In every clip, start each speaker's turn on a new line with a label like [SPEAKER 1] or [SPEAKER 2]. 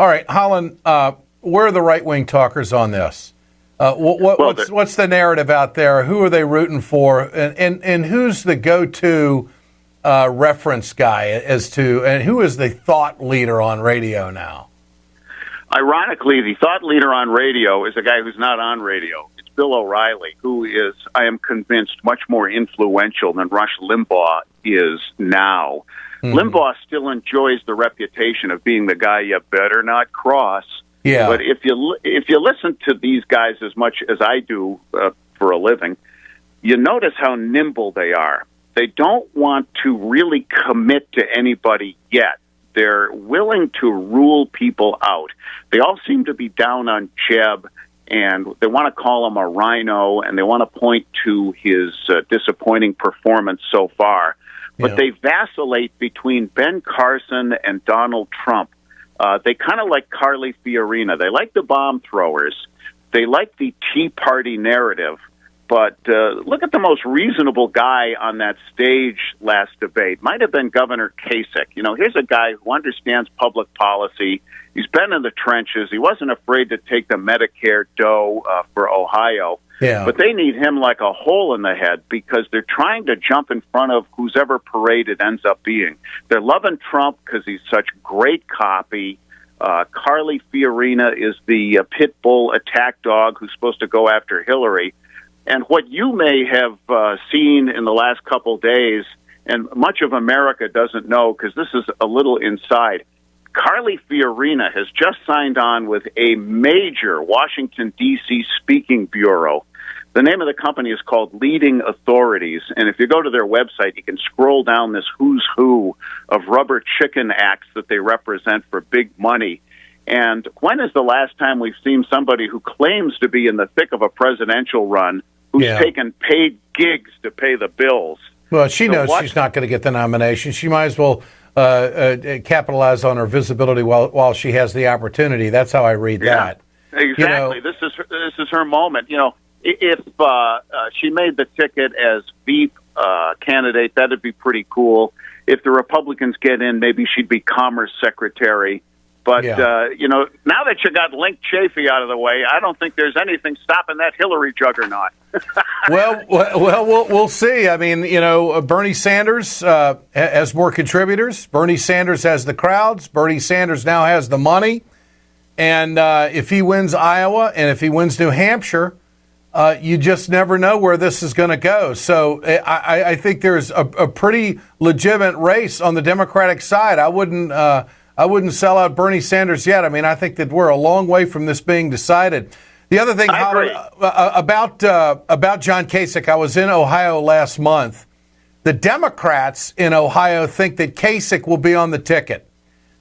[SPEAKER 1] All right, Holland, where are the right-wing talkers on this? What's the narrative out there? Who are they rooting for? And who's the go-to reference guy and who is the thought leader on radio now?
[SPEAKER 2] Ironically, the thought leader on radio is a guy who's not on radio. It's Bill O'Reilly, who is, I am convinced, much more influential than Rush Limbaugh is now. Mm-hmm. Limbaugh still enjoys the reputation of being the guy you better not cross.
[SPEAKER 1] Yeah.
[SPEAKER 2] But if you listen to these guys as much as I do for a living, you notice how nimble they are. They don't want to really commit to anybody yet. They're willing to rule people out. They all seem to be down on Jeb, and they want to call him a rhino, and they want to point to his disappointing performance so far. But they vacillate between Ben Carson and Donald Trump. They kind of like Carly Fiorina. They like the bomb throwers. They like the Tea Party narrative. But look at the most reasonable guy on that stage last debate. Might have been Governor Kasich. You know, here's a guy who understands public policy. He's been in the trenches. He wasn't afraid to take the Medicare dough for Ohio.
[SPEAKER 1] Yeah.
[SPEAKER 2] But they need him like a hole in the head because they're trying to jump in front of whoever parade it ends up being. They're loving Trump because he's such great copy. Carly Fiorina is the pit bull attack dog who's supposed to go after Hillary. And what you may have seen in the last couple days, and much of America doesn't know because this is a little inside, Carly Fiorina has just signed on with a major Washington, D.C. speaking bureau. The name of the company is called Leading Authorities, and if you go to their website, you can scroll down this who's who of rubber chicken acts that they represent for big money. And when is the last time we've seen somebody who claims to be in the thick of a presidential run who's taken paid gigs to pay the bills?
[SPEAKER 1] Well, she knows she's not going to get the nomination. She might as well capitalize on her visibility while she has the opportunity. That's how I read that.
[SPEAKER 2] Exactly. You know, this is her moment. You know, if she made the ticket as VP candidate, that'd be pretty cool. If the Republicans get in, maybe she'd be Commerce Secretary. But, you know, now that you got Link Chafee out of the way, I don't think there's anything stopping that Hillary juggernaut.
[SPEAKER 1] well, we'll see. I mean, you know, Bernie Sanders has more contributors. Bernie Sanders has the crowds. Bernie Sanders now has the money. And if he wins Iowa and if he wins New Hampshire, you just never know where this is going to go. So I think there's a pretty legitimate race on the Democratic side. I wouldn't sell out Bernie Sanders yet. I mean, I think that we're a long way from this being decided. The other thing about John Kasich, I was in Ohio last month. The Democrats in Ohio think that Kasich will be on the ticket,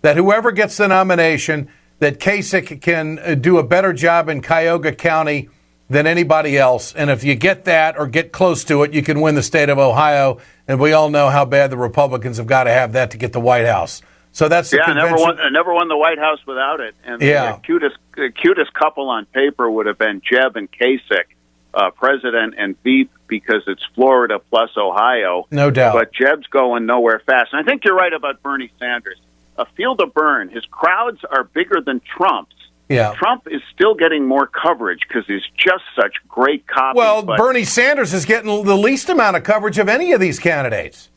[SPEAKER 1] that whoever gets the nomination, that Kasich can do a better job in Cuyahoga County than anybody else. And if you get that or get close to it, you can win the state of Ohio. And we all know how bad the Republicans have got to have that to get the White House. So that's the convention.
[SPEAKER 2] Never won the White House without it. And the cutest couple on paper would have been Jeb and Kasich, president and VP, because it's Florida plus Ohio.
[SPEAKER 1] No doubt.
[SPEAKER 2] But Jeb's going nowhere fast. And I think you're right about Bernie Sanders. A field of burn. His crowds are bigger than Trump's.
[SPEAKER 1] Yeah.
[SPEAKER 2] Trump is still getting more coverage because he's just such great copy.
[SPEAKER 1] Well, Bernie Sanders is getting the least amount of coverage of any of these candidates.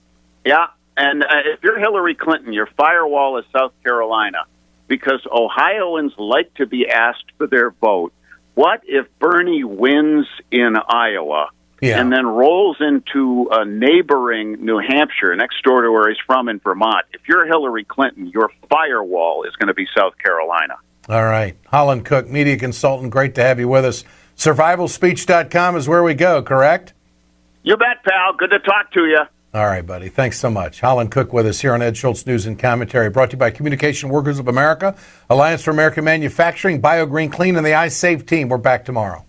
[SPEAKER 2] Yeah. And if you're Hillary Clinton, your firewall is South Carolina because Ohioans like to be asked for their vote. What if Bernie wins in Iowa and then rolls into a neighboring New Hampshire next door to where he's from in Vermont? If you're Hillary Clinton, your firewall is going to be South Carolina.
[SPEAKER 1] All right. Holland Cooke, media consultant. Great to have you with us. Survivalspeech.com is where we go, correct?
[SPEAKER 2] You bet, pal. Good to talk to you.
[SPEAKER 1] All right, buddy. Thanks so much. Holland Cooke with us here on Ed Schultz News and Commentary, brought to you by Communication Workers of America, Alliance for American Manufacturing, BioGreen Clean, and the iSave team. We're back tomorrow.